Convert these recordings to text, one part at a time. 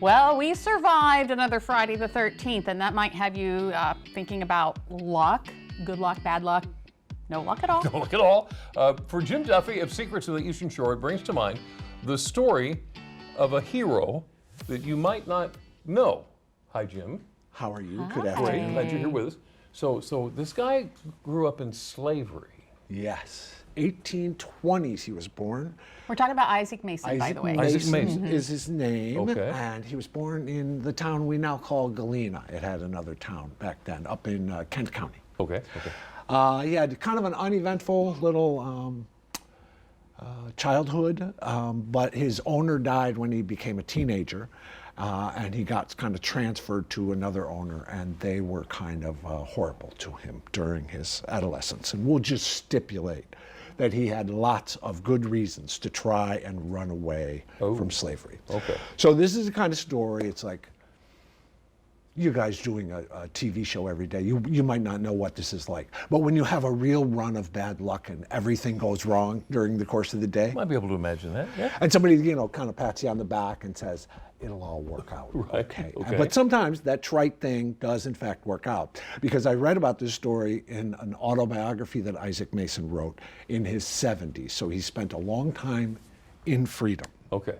Well, we survived another Friday the 13th, and that might have you thinking about luck, good luck, bad luck, no luck at all. No luck at all. For Jim Duffy of Secrets of the Eastern Shore, it brings to mind the story of a hero that you might not know. Hi, Jim. How are you? Hi. Good afternoon. Great. Glad you're here with us. So this guy grew up in slavery. Yes. 1820s he was born. We're talking about Isaac Mason, by the way. Isaac Mason. is his name. Okay. And he was born in the town we now call Galena. It had another town back then, up in Kent County. Okay. Okay. He had kind of an uneventful little childhood, but his owner died when he became a teenager, and he got kind of transferred to another owner, and they were kind of horrible to him during his adolescence. And we'll just stipulate that he had lots of good reasons to try and run away from slavery. Okay. So this is the kind of story, it's like, you guys doing a TV show every day, you might not know what this is like. But when you have a real run of bad luck and everything goes wrong during the course of the day, Might be able to imagine that. Yeah. and somebody, kind of pats you on the back and says, it'll all work out. Right, Okay. okay. But sometimes that trite thing does in fact work out. Because I read about this story in an autobiography that Isaac Mason wrote in his 70s. So he spent a long time in freedom. Okay.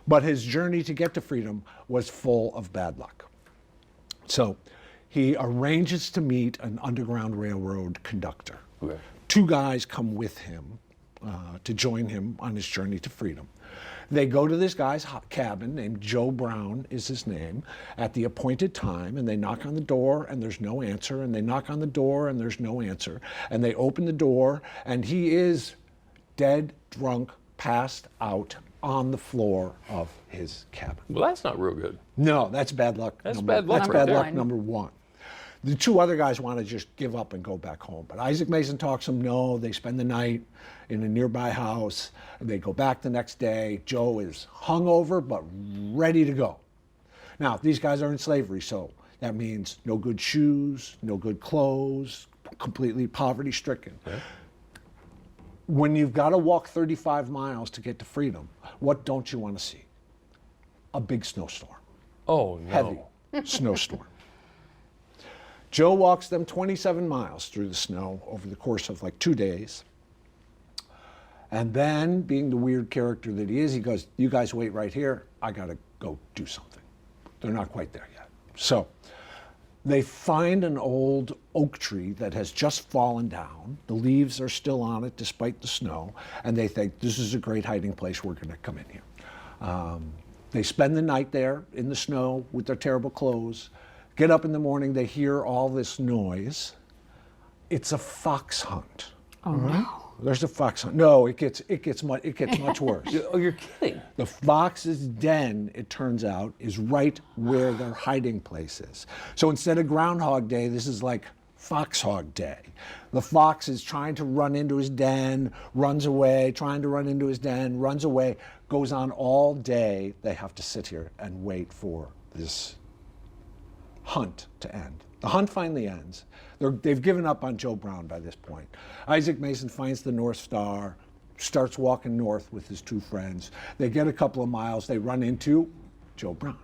But his journey to get to freedom was full of bad luck. So he arranges to meet an Underground Railroad conductor. Okay. Two guys come with him to join him on his journey to freedom. They go to this guy's cabin, named Joe Brown is his name, at the appointed time, and they knock on the door and there's no answer, and they knock on the door and there's no answer, and they open the door and he is dead, drunk, passed out on the floor of his cabin. Well, that's not real good. No, that's bad luck. That's bad luck That's right bad there. luck number one. The two other guys want to just give up and go back home. But Isaac Mason talks them, no, they spend the night in a nearby house. They go back the next day. Joe is hungover, but ready to go. Now, these guys are in slavery, so that means no good shoes, no good clothes, completely poverty stricken. Okay. When you've got to walk 35 miles to get to freedom, what don't you want to see? A big snowstorm. Oh, no. Heavy snowstorm. Joe walks them 27 miles through the snow over the course of like 2 days. And then, being the weird character that he is, he goes, you guys wait right here. I got to go do something. They're not quite there yet. So they find an old oak tree that has just fallen down. The leaves are still on it despite the snow. And they think, this is a great hiding place. We're going to come in here. They spend the night there in the snow with their terrible clothes. Get up in the morning, they hear all this noise. It's a fox hunt. Oh, no. There's a fox hunt. No, it gets much worse. Oh, you're kidding. The fox's den, it turns out, is right where their hiding place is. So instead of Groundhog Day, this is like Foxhog Day. The fox is trying to run into his den, runs away, trying to run into his den, runs away, goes on all day. They have to sit here and wait for this hunt to end. The hunt finally ends. They've given up on Joe Brown by this point. Isaac Mason finds the North Star, starts walking north with his two friends. They get a couple of miles, they run into Joe Brown,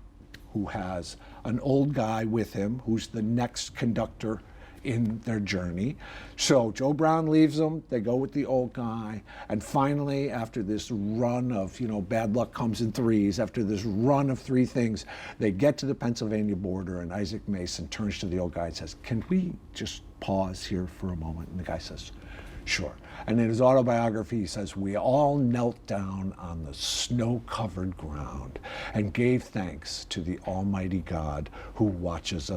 who has an old guy with him who's the next conductor in their journey. So Joe Brown leaves them, they go with the old guy, and finally, after this run of, bad luck comes in threes, after this run of three things, they get to the Pennsylvania border, and Isaac Mason turns to the old guy and says, can we just pause here for a moment? And the guy says, sure. And in his autobiography, he says, we all knelt down on the snow-covered ground and gave thanks to the Almighty God who watches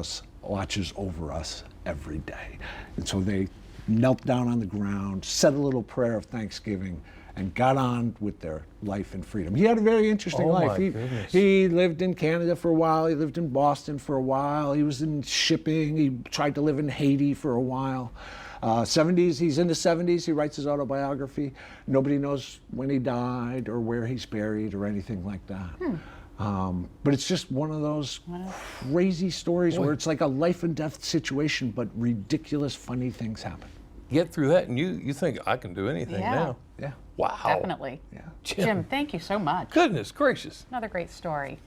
over us every day. And so they knelt down on the ground, said a little prayer of thanksgiving, and got on with their life and freedom. He had a very interesting life. He lived in Canada for a while. He lived in Boston for a while. He was in shipping. He tried to live in Haiti for a while. 70s, he's in the 70s. He writes his autobiography. Nobody knows when he died or where he's buried or anything like that. But it's just one of those crazy stories where it's like a life and death situation, but ridiculous, funny things happen. Get through that and you think, I can do anything now. Yeah. Wow. Definitely. Yeah. Jim, thank you so much. Goodness gracious. Another great story.